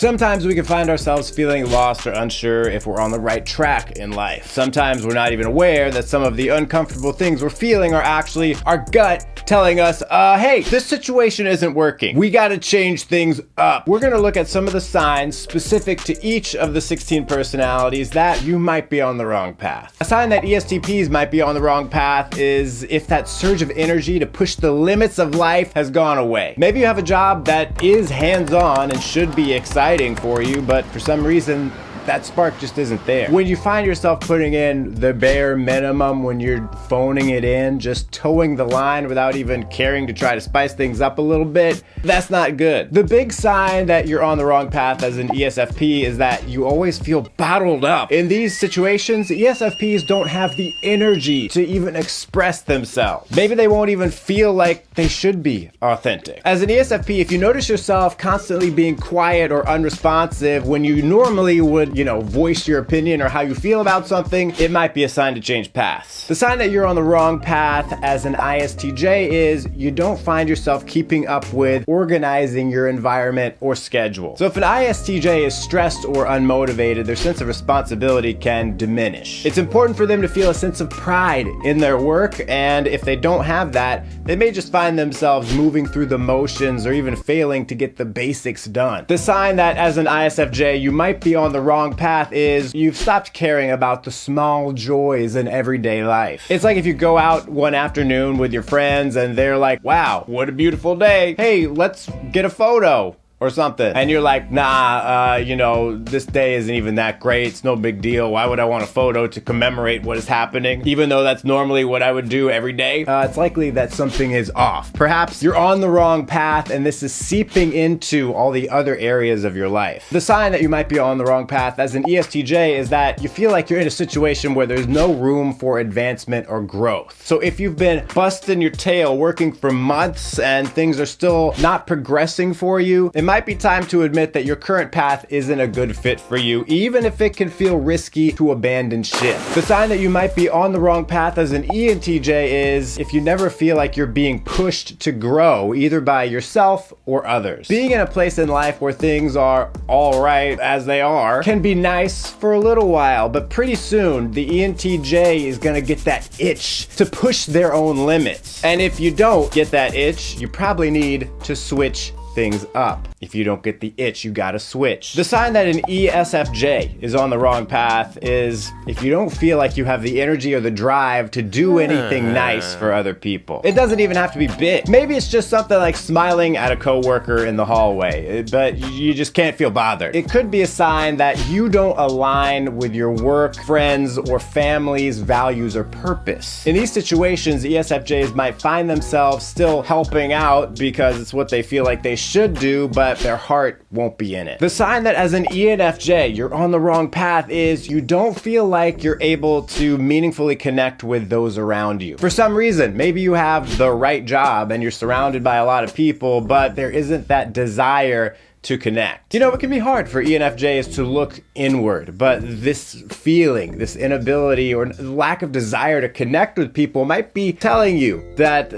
Sometimes we can find ourselves feeling lost or unsure if we're on the right track in life. Sometimes we're not even aware that some of the uncomfortable things we're feeling are actually our gut telling us, hey, this situation isn't working. We gotta change things up. We're gonna look at some of the signs specific to each of the 16 personalities that you might be on the wrong path. A sign that ESTPs might be on the wrong path is if that surge of energy to push the limits of life has gone away. Maybe you have a job that is hands-on and should be exciting for you, but for some reason, that spark just isn't there. When you find yourself putting in the bare minimum, when you're phoning it in, just towing the line without even caring to try to spice things up a little bit, that's not good. The big sign that you're on the wrong path as an ESFP is that you always feel bottled up. In these situations, ESFPs don't have the energy to even express themselves. Maybe they won't even feel like they should be authentic. As an ESFP, if you notice yourself constantly being quiet or unresponsive when you normally would voice your opinion or how you feel about something, it might be a sign to change paths. The sign that you're on the wrong path as an ISTJ is you don't find yourself keeping up with organizing your environment or schedule. So if an ISTJ is stressed or unmotivated, their sense of responsibility can diminish. It's important for them to feel a sense of pride in their work, and if they don't have that, they may just find themselves moving through the motions or even failing to get the basics done. The sign that as an ISFJ you might be on the wrong path is you've stopped caring about the small joys in everyday life. It's like if you go out one afternoon with your friends and they're like, wow, what a beautiful day. Hey, let's get a photo or something. And you're like, nah, this day isn't even that great. It's no big deal. Why would I want a photo to commemorate what is happening? Even though that's normally what I would do every day. It's likely that something is off. Perhaps you're on the wrong path and this is seeping into all the other areas of your life. The sign that you might be on the wrong path as an ESTJ is that you feel like you're in a situation where there's no room for advancement or growth. So if you've been busting your tail working for months and things are still not progressing for you, it might be time to admit that your current path isn't a good fit for you, even if it can feel risky to abandon ship. The sign that you might be on the wrong path as an ENTJ is if you never feel like you're being pushed to grow, either by yourself or others. Being in a place in life where things are all right as they are can be nice for a little while, but pretty soon the ENTJ is gonna get that itch to push their own limits. And if you don't get that itch, you probably need to switch things up. If you don't get the itch, you gotta switch. The sign that an ESFJ is on the wrong path is if you don't feel like you have the energy or the drive to do anything nice for other people. It doesn't even have to be big. Maybe it's just something like smiling at a coworker in the hallway, but you just can't feel bothered. It could be a sign that you don't align with your work, friends, or family's values or purpose. In these situations, ESFJs might find themselves still helping out because it's what they feel like they should do, but their heart won't be in it. The sign that as an ENFJ you're on the wrong path is you don't feel like you're able to meaningfully connect with those around you. For some reason, maybe you have the right job and you're surrounded by a lot of people, but there isn't that desire to connect. It can be hard for ENFJs to look inward, but this feeling, this inability or lack of desire to connect with people might be telling you that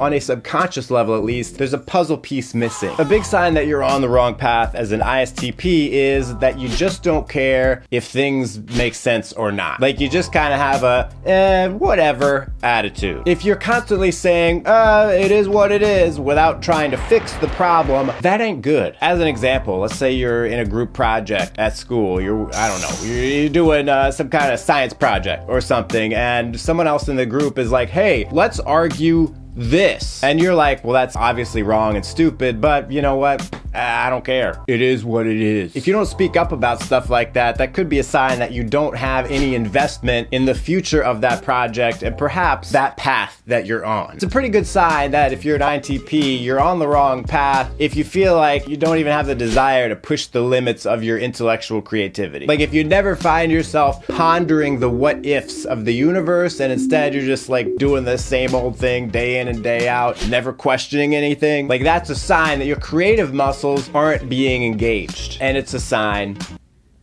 on a subconscious level at least, there's a puzzle piece missing. A big sign that you're on the wrong path as an ISTP is that you just don't care if things make sense or not. Like you just kind of have a whatever attitude. If you're constantly saying, it is what it is without trying to fix the problem, that ain't good. As an example, let's say you're in a group project at school. You're doing some kind of science project or something, and someone else in the group is like, hey, let's argue this. And you're like, well, that's obviously wrong and stupid, but you know what? I don't care. It is what it is. If you don't speak up about stuff like that, that could be a sign that you don't have any investment in the future of that project and perhaps that path that you're on. It's a pretty good sign that if you're an INTP, you're on the wrong path if you feel like you don't even have the desire to push the limits of your intellectual creativity. Like if you never find yourself pondering the what ifs of the universe and instead you're just like doing the same old thing day in and day out, never questioning anything, like that's a sign that your creative muscles aren't being engaged. And it's a sign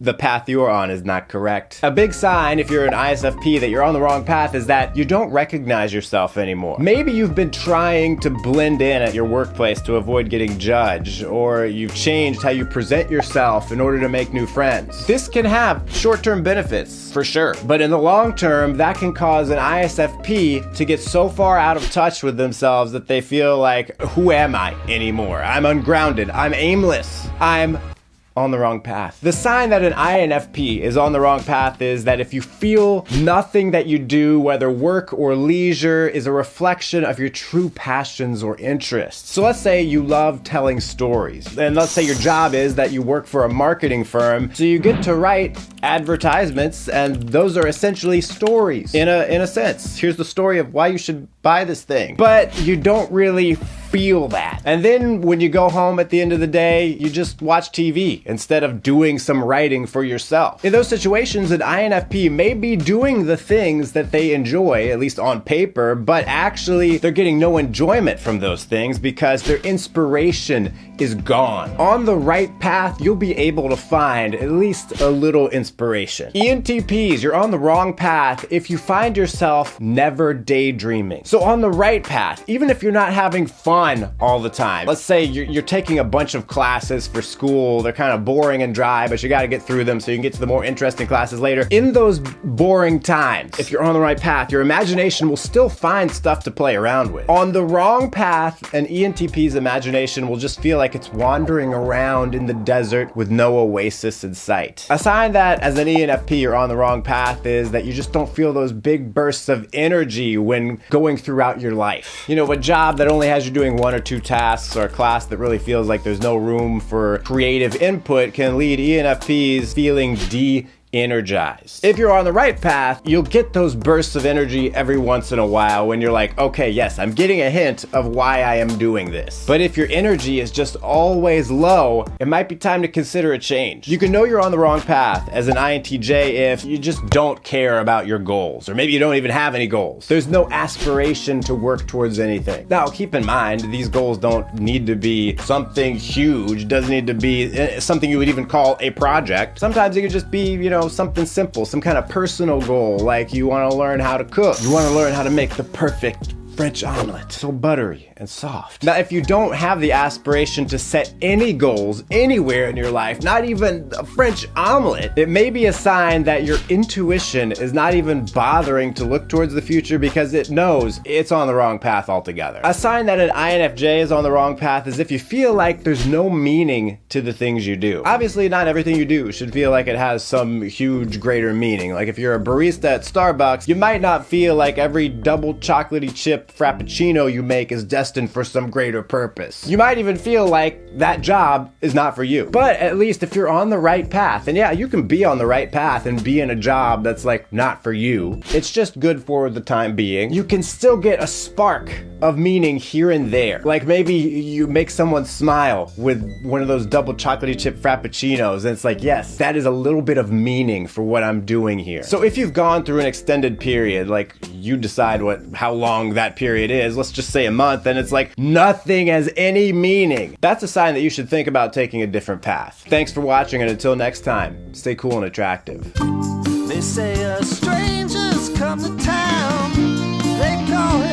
the path you're on is not correct. A big sign if you're an ISFP that you're on the wrong path is that you don't recognize yourself anymore. Maybe you've been trying to blend in at your workplace to avoid getting judged, or you've changed how you present yourself in order to make new friends. This can have short-term benefits, for sure, but in the long term, that can cause an ISFP to get so far out of touch with themselves that they feel like, who am I anymore? I'm ungrounded, I'm aimless, I'm on the wrong path. The sign that an INFP is on the wrong path is that if you feel nothing that you do, whether work or leisure, is a reflection of your true passions or interests. So let's say you love telling stories, and let's say your job is that you work for a marketing firm, so you get to write advertisements, and those are essentially stories in a sense. Here's the story of why you should buy this thing, but you don't really feel that. And then when you go home at the end of the day, you just watch TV instead of doing some writing for yourself. In those situations, an INFP may be doing the things that they enjoy, at least on paper, but actually they're getting no enjoyment from those things because their inspiration is gone. On the right path, you'll be able to find at least a little inspiration. ENTPs, you're on the wrong path if you find yourself never daydreaming. So on the right path, even if you're not having fun all the time, let's say you're taking a bunch of classes for school, they're kind of boring and dry, but you got to get through them so you can get to the more interesting classes later. In those boring times, if you're on the right path, your imagination will still find stuff to play around with. On the wrong path, an ENTP's imagination will just feel like it's wandering around in the desert with no oasis in sight. A sign that as an ENFP you're on the wrong path is that you just don't feel those big bursts of energy when going throughout your life. You know, a job that only has you doing one or two tasks, or a class that really feels like there's no room for creative input, can lead ENFPs feeling energized. If you're on the right path, you'll get those bursts of energy every once in a while when you're like, okay, yes, I'm getting a hint of why I am doing this. But if your energy is just always low, it might be time to consider a change. You can know you're on the wrong path as an INTJ if you just don't care about your goals, or maybe you don't even have any goals. There's no aspiration to work towards anything. Now, keep in mind, these goals don't need to be something huge, doesn't need to be something you would even call a project. Sometimes it could just be, you know, something simple, some kind of personal goal, like you want to learn how to cook. You want to learn how to make the perfect French omelet, so buttery and soft. Now, if you don't have the aspiration to set any goals anywhere in your life, not even a French omelet, it may be a sign that your intuition is not even bothering to look towards the future because it knows it's on the wrong path altogether. A sign that an INFJ is on the wrong path is if you feel like there's no meaning to the things you do. Obviously, not everything you do should feel like it has some huge greater meaning. Like if you're a barista at Starbucks, you might not feel like every double chocolatey chip frappuccino you make is destined for some greater purpose. You might even feel like that job is not for you. But at least if you're on the right path, and yeah, you can be on the right path and be in a job that's like not for you, it's just good for the time being, you can still get a spark of meaning here and there. Like maybe you make someone smile with one of those double chocolatey chip frappuccinos, and it's like, yes, that is a little bit of meaning for what I'm doing here. So if you've gone through an extended period, like you decide how long that period is, let's just say a month, and it's like nothing has any meaning, that's a sign that you should think about taking a different path. Thanks for watching, and until next time, stay cool and attractive. They say strangers come to town, they call him